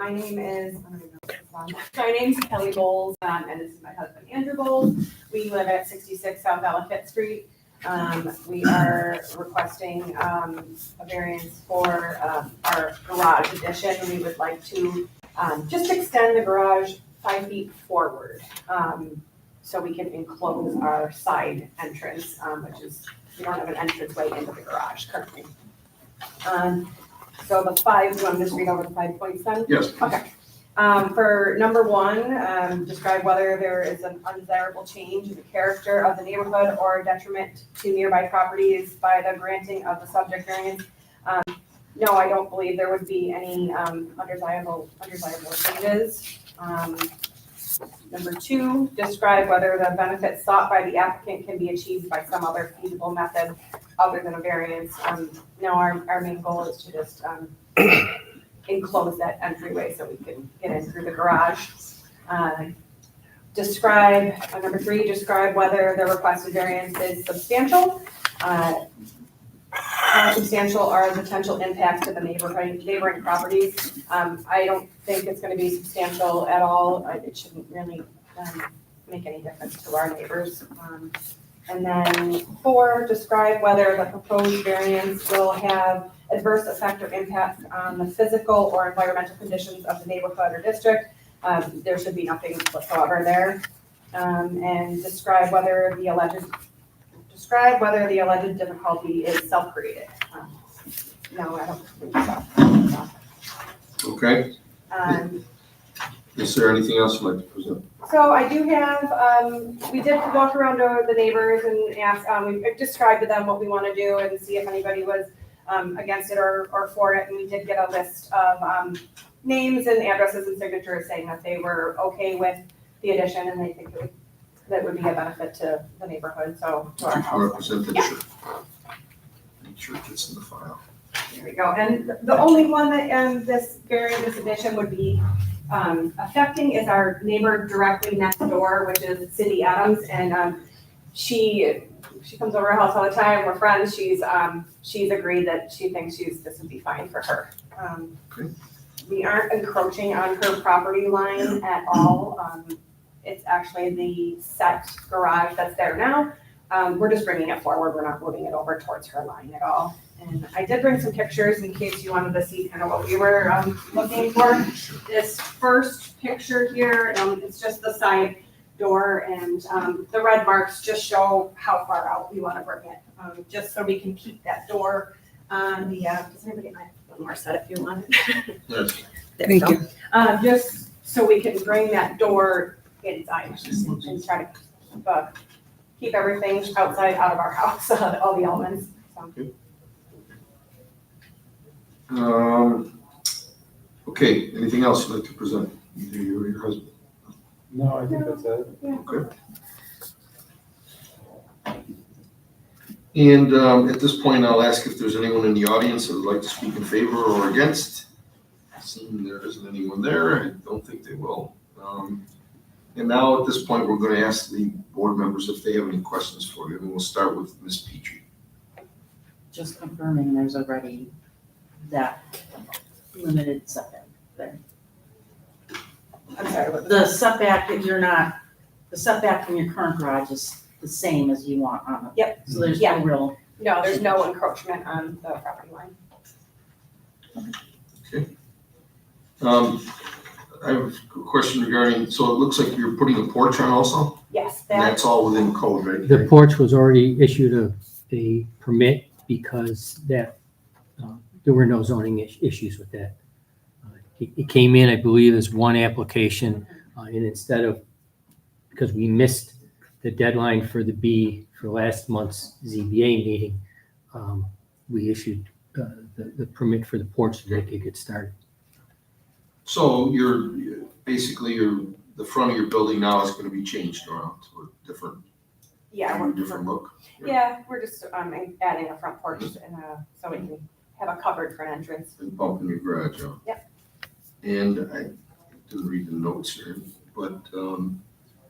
My name is, I don't even know if it's on. My name's Kelly Bowles, and this is my husband, Andrew Bowles. We live at 66 South Ellicott Street. We are requesting a variance for our garage addition. We would like to just extend the garage 5 feet forward so we can enclose our side entrance, which is, we don't have an entranceway into the garage currently. So the 5, you want to just read over the 5 points then? Yes. Okay. For number 1, describe whether there is an undesirable change in the character of the neighborhood or detriment to nearby properties by the granting of the subject variance. No, I don't believe there would be any undesirable changes. Number 2, describe whether the benefits sought by the applicant can be achieved by some other feasible method other than a variance. No, our main goal is to just enclose that entryway so we can get in through the garage. Number 3, describe whether the requested variance is substantial. How substantial are the potential impacts to the neighboring properties? I don't think it's going to be substantial at all. It shouldn't really make any difference to our neighbors. And then 4, describe whether the proposed variance will have adverse effect or impact on the physical or environmental conditions of the neighborhood or district. There should be nothing whatsoever there. And describe whether the alleged difficulty is self-created. No, I don't think so. Okay. Is there anything else you'd like to present? So I do have, we did walk around to the neighbors and ask, we described to them what we want to do and see if anybody was against it or for it. And we did get a list of names and addresses and signatures saying that they were okay with the addition and they think that would be a benefit to the neighborhood, so to our house. Represent that, sure. Make sure it gets in the file. There we go. And the only one that this addition would be affecting is our neighbor directly next door, which is Cindy Adams, and she comes over our house all the time. We're friends. She's agreed that she thinks this would be fine for her. Okay. We aren't encroaching on her property line at all. It's actually the set garage that's there now. We're just bringing it forward. We're not moving it over towards her line at all. And I did bring some pictures in case you wanted to see kind of what we were looking for. This first picture here, it's just the side door, and the red marks just show how far out we want to bring it, just so we can keep that door on the, does anybody have one more set if you want it? Yes. Thank you. Just so we can bring that door inside and try to keep everything outside out of our house, all the elements. So. Okay, anything else you'd like to present? Either you or your husband? No, I think that's it. Yeah. Okay. And at this point, I'll ask if there's anyone in the audience that would like to speak in favor or against. Seeing there isn't anyone there, I don't think they will. And now at this point, we're going to ask the board members if they have any questions for you, and we'll start with Ms. Petrie. Just confirming there's already that limited setback there. I'm sorry, The setback the setback from your current garage is the same as you want on it. Yep. So there's Yeah. no real. no, there's no encroachment on the property line. Okay. I have a question regarding, so it looks like you're putting a porch on also? Yes, And that, that's all within code, right? The porch was already issued a permit because that, there were no zoning issues with that. It came in, I believe, as one application, and instead of, because we missed the deadline for last month's ZBA meeting, we issued the permit for the porch so they could get started. So the front of your building now is going to be changed around to a different look? yeah, we're just adding a front porch and so we can have a cupboard for an entrance. And bump in your garage, huh? Yep. And I didn't read the notes here, but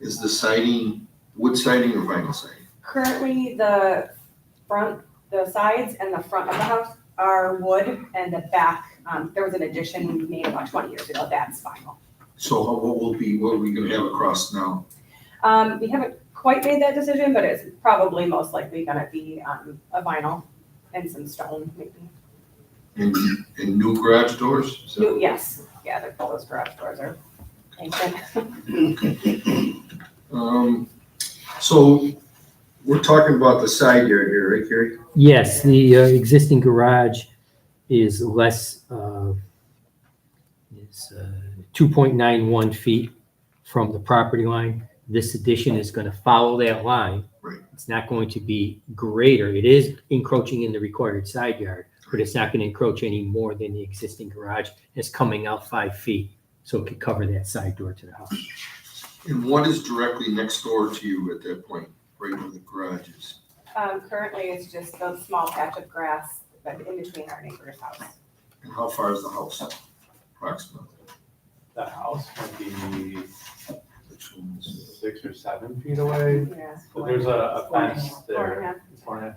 is the siding wood siding or vinyl siding? Currently, the sides and the front of the house are wood, and the back There was an addition made about 20 years ago, that's final. So what are we gonna have across now? We haven't quite made that decision, but it's probably most likely gonna be a vinyl and some stone, maybe. And new garage doors? Is that- Yes, yeah, those garage doors are ancient. So we're talking about the side yard here, right, Gary? Yes, the existing garage is less, is 2.91 feet from the property line. This addition is going to follow that line. Right. It's not going to be greater. It is encroaching in the required side yard, but it's not going to encroach any more than the existing garage. It's coming out 5 feet, so it could cover that side door to the house. And what is directly next door to you at that point, right where the garage is? Currently, it's just a small patch of grass, but in between our neighbor's house. And how far is the house approximately? The house might be Which one's- 6 or 7 feet away. Yeah. But there's a fence 4.5. there. 4.5.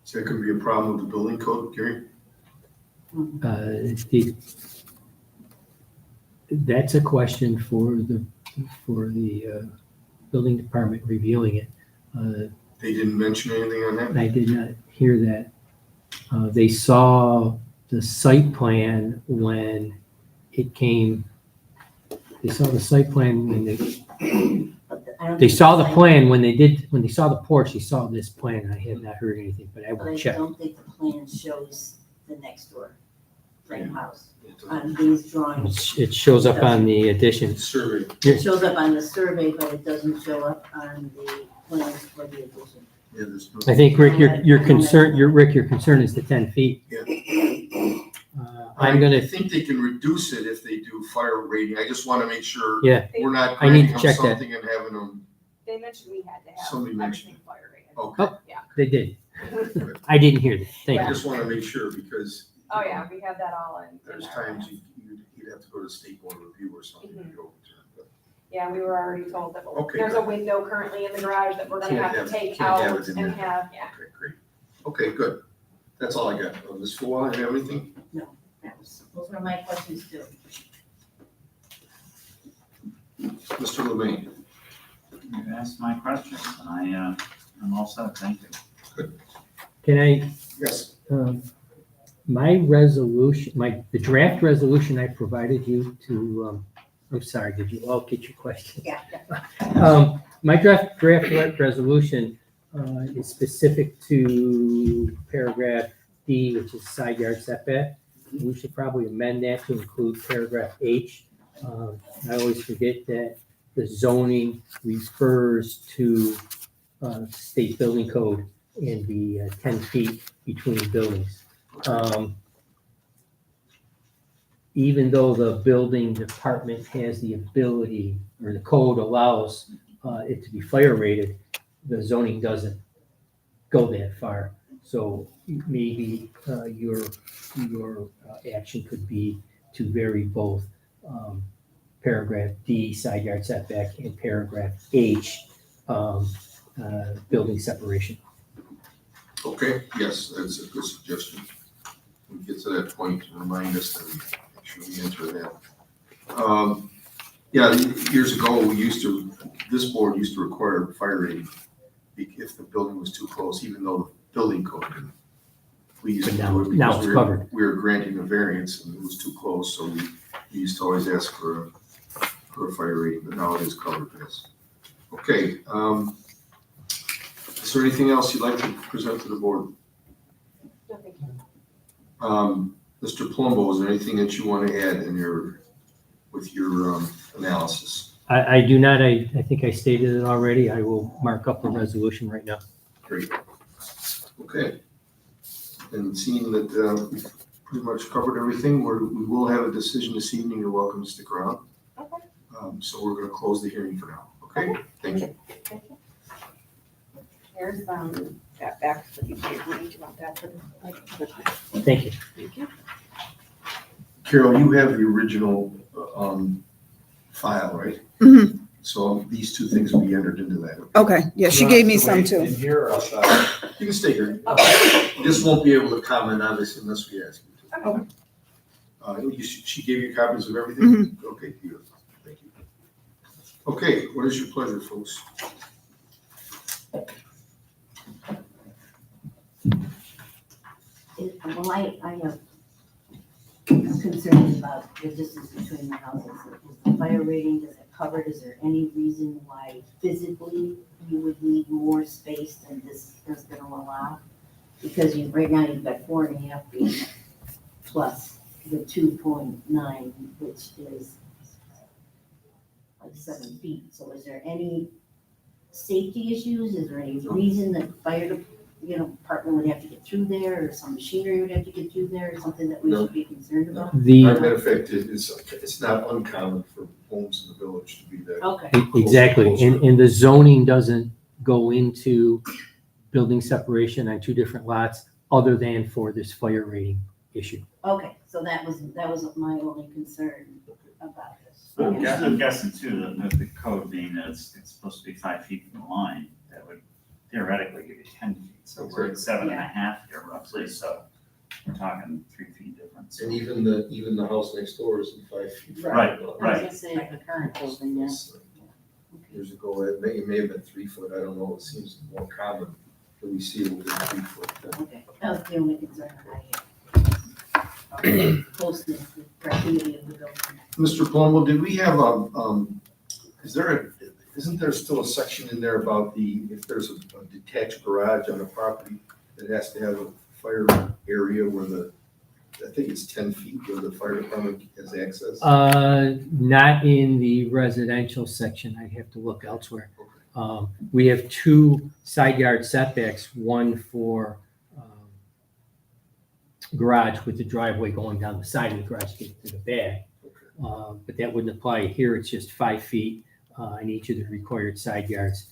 Is that gonna be a problem with the building code, Gary? That's a question for the building department reviewing it. They didn't mention anything on that? I did not hear that. They saw the site plan when it came, they saw the site plan when they saw the plan when they saw the porch, they saw this plan. I have not heard anything, but I But will I check. don't think the plan shows the next door frame house It doesn't- on these drawings. It shows up on the addition. Survey. It shows up on the survey, but it doesn't show up on the plans for the addition. Yeah, there's no. I think, Rick, your concern, your concern is the 10 feet. Yeah. I'm I gonna, think they can reduce it if they do fire rating. I just wanna make sure yeah, we're not I need granting to them check that. something and having them, They mentioned we had to have Somebody mentioned everything fire rated. okay. they did. I didn't hear that. Thank I you. just wanna make sure because. Oh, yeah, we have that all in. There's our times plans. you'd have to go to state board review or something to Mhm. get overturned. But Yeah, we were already told that Okay, there's a good. window currently in the garage that we're gonna Can't have to have- take can't have out it in and there. have, yeah. Okay, great. Okay, good. That's all I got. Ms. Fuller, you have anything? Those were my questions too. Mr. Levine? You asked my questions, and I'm all set, thank you. Can I, Yes. my resolution, the draft resolution I provided you to, I'm sorry, did you all get your question? Yeah. My draft resolution is specific to paragraph D, which is side yard setback. We should probably amend that to include paragraph H. I always forget that the zoning refers to state building code and the 10 feet between buildings. Even though the building department has the ability, or the code allows it to be fire rated, the zoning doesn't go that far. So maybe your action could be to vary both paragraph D, side yard setback, and paragraph H, building separation. Okay, yes, that's a good suggestion. When we get to that point, remind us that we make sure we enter that. Yeah, years ago, this board used to require fire rating if the building was too close, even though the building code didn't. We used to But do it now because it's we covered. were granting a variance and it was too close, so we used to always ask for a fire rating, but now it is covered, yes. Okay, is there anything else you'd like to present to the board? No, thank you. Mr. Palumbo, is there anything that you want to add with your analysis? I do not, I think I stated it already. I will mark up a resolution right now. Great. Okay. And seeing that we've pretty much covered everything, we will have a decision this evening. You're welcome to stick around. Okay. So we're going to close the hearing for now. Okay? Thank you. Thank you. Here's, that back for you. Do you want that for the? Thank you. Thank you. Carol, you have the original file, right? Mhm. So these two things will be entered into that. Okay, yeah, she gave me some In too. here or outside? You can stay here. You just won't be able to comment on this unless we ask you to. She gave you copies of everything? Okay, beautiful. Thank you. Okay, what is your pleasure, folks? Well, I have concerns about the distance between the houses. Is the fire rating, does it cover, is there any reason why physically you would need more space than this is gonna allow? Because right now you've got 4.5 feet plus the 2.9, which is like 7 feet. So is there any safety issues? Is there any reason that department would have to get through there, or some machinery would have to get through there, or something that we No. should be concerned about? Matter of fact, it's not uncommon for homes in the village to be that. Okay, Exactly, and the zoning doesn't go into building separation on two different lots other than for this fire rating issue. okay, so that was my only concern about this. I'm guessing too, that the code being that it's supposed to be 5 feet from the line, that would theoretically give you 10 feet. So we're at 7.5 here roughly, so we're talking 3 feet difference. And even the house next door is 5 feet. Right, I was right. gonna say the current building, yeah. Years ago, it may have been 3 foot, I don't know, it seems more common that we see it within 3 foot. Okay, that was the only concern that I had. Closeness, the proximity of the building. Mr. Palumbo, did we have isn't there still a section in there about if there's a detached garage on a property that has to have a fire area where I think it's 10 feet where the fire department has access? Not in the residential section, I'd have to look elsewhere. We have two side yard setbacks, one for garage with the driveway going down the side of the garage to get to the back. But that wouldn't apply here, it's just 5 feet in each of the required side yards.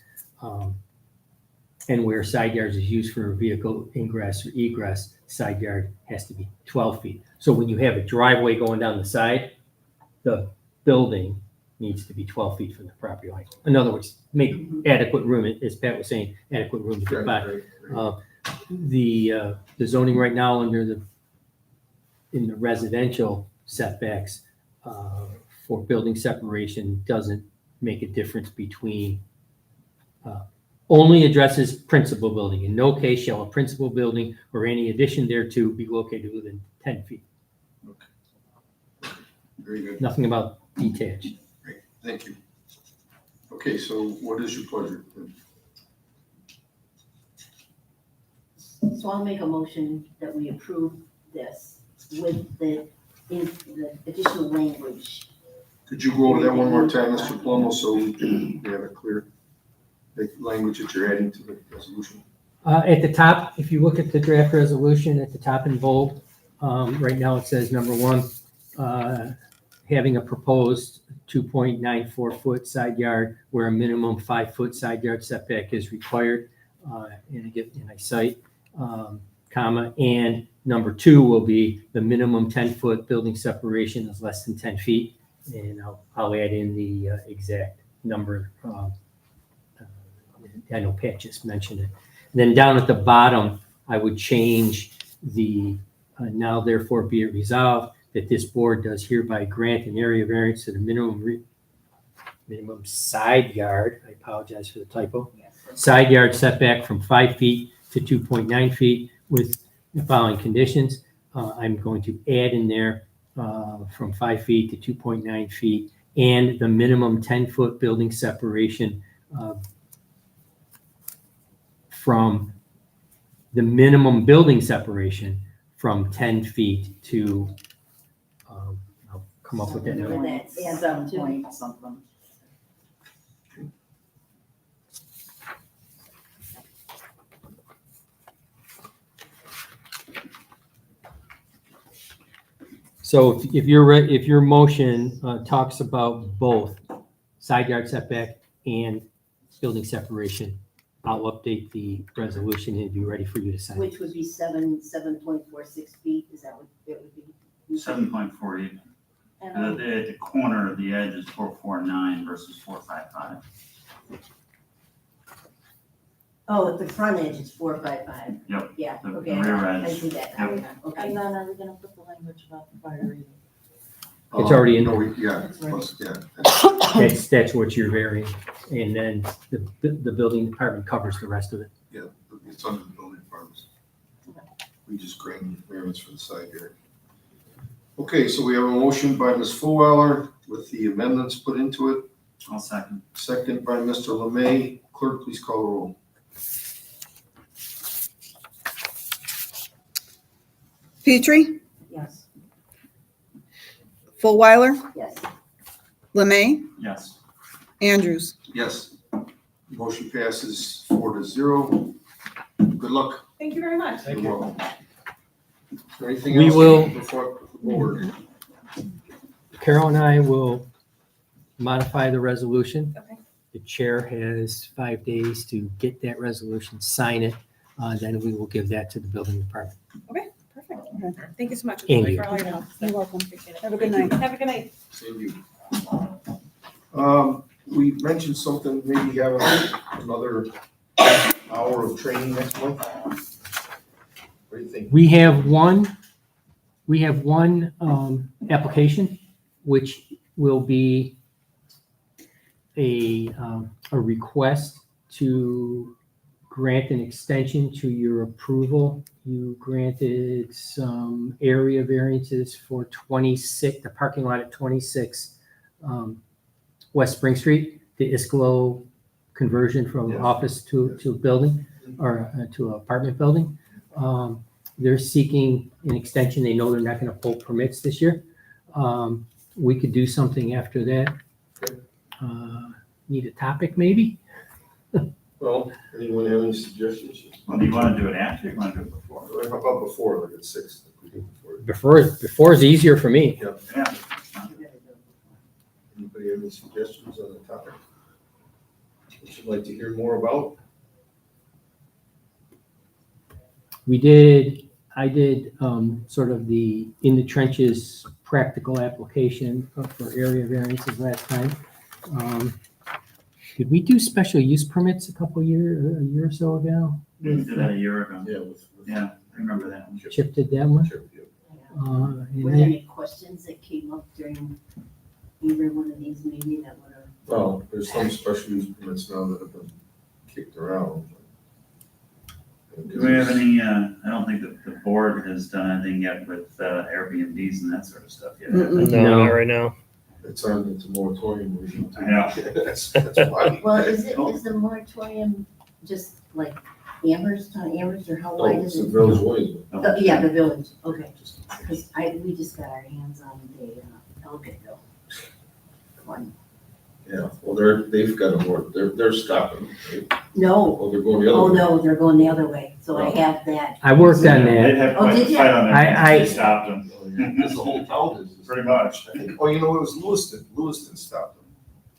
And where side yards is used for vehicle ingress or egress, side yard has to be 12 feet. So when you have a driveway going down the side, the building needs to be 12 feet from the property line. In other words, make adequate room, as Pat was saying, adequate room to get by. Right. The zoning right now in the residential setbacks for building separation doesn't make a difference between, only addresses principal building. In no case shall a principal building or any addition thereto be located within 10 feet. Very good. Nothing about detached. Great, thank you. Okay, so what is your pleasure? So I'll make a motion that we approve this with the additional language. Could you go over that one more time, Mr. Palumbo, so we have it clear? The language that you're adding to the resolution? At the top, if you look at the draft resolution at the top in bold, right now it says number one, having a proposed 2.94 foot side yard where a minimum 5 foot side yard setback is required. And I cite, comma, and number two will be the minimum 10 foot building separation is less than 10 feet. And I'll add in the exact number. I know Pat just mentioned it. And then down at the bottom, I would change the now therefore be it resolved that this board does hereby grant an area variance to the minimum side yard. I apologize for the typo. Side yard setback from 5 feet to 2.9 feet with the following conditions. I'm going to add in there from 5 feet to 2.9 feet and the minimum 10 foot building separation from the minimum building separation from 10 feet to, I'll come up with that number. And that's 7 point something. So if your motion talks about both side yard setback and building separation, I'll update the resolution and be ready for you to sign. which would be 7.46 feet, is that what it would be? 7.48. And, The corner of the edge is 449 versus 455. oh, at the front edge, it's 455. Yep. Yeah, The okay, rear I edge. see that now, Yep. okay. And then are we gonna put the language about the fire rating? It's already in No, there. yeah, That's right. plus, yeah. That's what you're varying. And then the building department covers the rest of it. Yeah, it's under the building departments. We just grant variance for the side yard. Okay, so we have a motion by Ms. Fullwiler with the amendments put into it, I'll second. second by Mr. Lemay. Clerk, please call the roll. Petrie, Yes, Fullwiler, yes. Lemay, Yes. Andrews. Yes. Motion passes 4-0. Good luck. Thank you very much. You're welcome. Is there anything We else will- before the board? Carol and I will modify the resolution. Okay. The chair has 5 days to get that resolution, sign it, then we will give that to the building department. Perfect. Thank you so much. And you. For all your help. You're welcome. Appreciate it. Have a good night. Have a good night. Same to you. We mentioned something, maybe have another hour of training next month. What do you think? We have one application, which will be a request to grant an extension to your approval. You granted some area variances for 26, the parking lot at 26 West Spring Street, the Iskolo conversion from Yes. office to building or to apartment building. They're seeking an extension. They know they're not going to pull permits this year. We could do something after that. Need a topic maybe? Well, anyone have any suggestions? Well, do you want to do it after or you want to do it before? How about before, like at 6? like we did before? Before is easier for me. Yeah. Anybody have any suggestions on the topic? What you'd like to hear more about? I did sort of the in the trenches practical application for area variances last time. Did we do special use permits a year or so ago? We did that a year ago. Yeah, Yeah, I remember that one. Chip did that one. Chip, yeah. And Were then- there any questions that came up during either one of these maybe that would have? Well, there's some special use permits now that have been kicked around. Do we have any, I don't think that the board has done anything yet with Airbnbs and that sort of stuff yet. Mm-mm. No. right now. It's on, it's a moratorium regime. too. I know. That's why. Well, is the moratorium just like Amherst on Amherst or how wide Oh, is it's a it? village way. Yeah, the village, okay, Just- because we just got our hands on the Elgin one. Yeah, well, they've got a more, they're stopping. Right? No, Oh, they're going the other oh way. no, they're going the other way, so I have that. I worked on They'd that. have Oh, quite did a ya? fight on I- that. They stopped them. Because the whole town is. Pretty much. I think, oh, you know, it was Lewiston. Lewiston stopped them.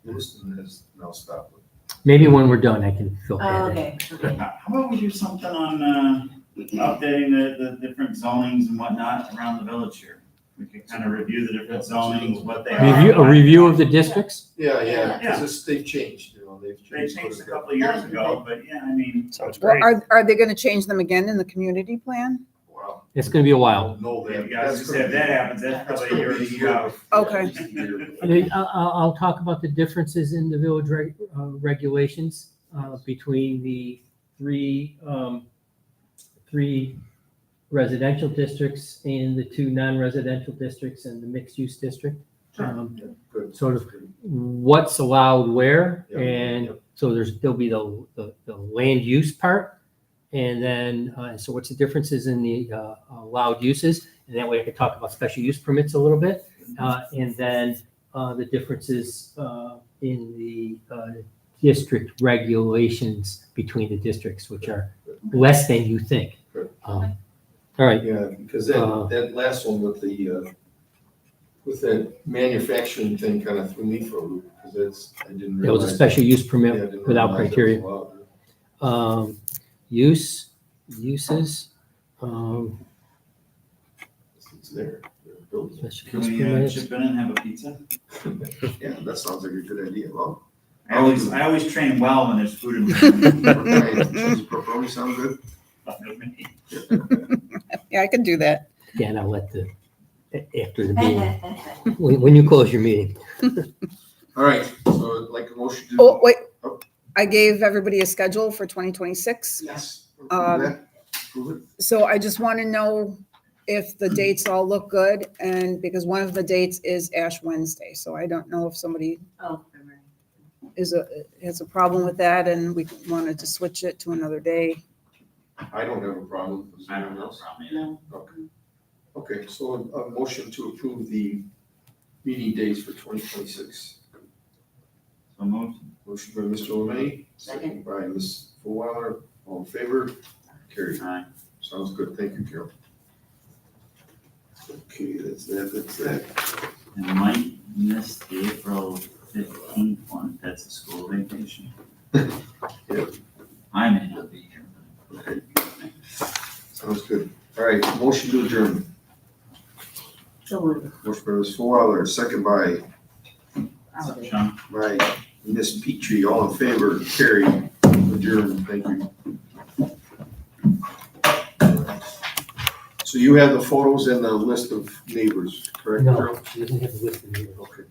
Lewiston has now stopped them. Maybe when we're done, I can fill Oh, that in. okay. How about we do something on updating the different zonings and whatnot around the village here? We could kind of review the different zonings, what they are. A review of the districts? Yeah, Yeah. because they've changed, you know, they've They changed. changed a couple of years ago, but yeah, I mean, Sounds Well, great. are they gonna change them again in the community plan? Wow. It's going to be a while. No, yeah, that. you guys said if that happens, that's probably a year or two out. Okay. I'll talk about the differences in the village regulations between the three residential districts and the 2 non-residential districts and the mixed-use district. Good. Sort of what's allowed where, Yeah. and so there'll be the land use part, and then so what's the differences in the allowed uses, and that way I could talk about special use permits a little bit, and then the differences in the district regulations between the districts, which are less than you think. Good. All right. Yeah, because that last one with that manufacturing thing kind of threw me for a loop, because I didn't It realize. was a special use Yeah, I permit didn't without realize that criteria. was allowed. Uses, It's there. Special Can use we permits. chip in and have a pizza? Yeah, that sounds like a good idea. Well, I always train well when there's food in the does pepperoni sound good? Yeah, I could do that. Again, I'll let after the meeting, when you close your meeting. All right, so I'd like a motion to. Oh, wait. I gave everybody a schedule for 2026. Yes. Um, Approve it. So I just want to know if the dates all look good, and because one of the dates is Ash Wednesday, so I don't know if somebody Oh, has a problem with that, and we wanted to switch it to another day. I don't have a problem. Does I don't anyone know, else? probably. no. Okay, so a motion to approve the meeting dates for 2026. So moved. Motion by Mr. Lemay, second by Ms. Fullwiler. All in favor? Carried. Aye. Sounds good. Thank you, Carol. Okay, that's that. And might miss the April 15th one, that's a school vacation. Yeah. I may not be here. Okay. Sounds good. All right, motion to adjourn. So moved. Motion by Ms. Fullwiler, second by Sean? Ms. Petrie. All in favor? Carried. Adjourned. Thank you. So you have the photos and the list of neighbors, correct, No, Carol? she doesn't have the list of neighbors. Okay.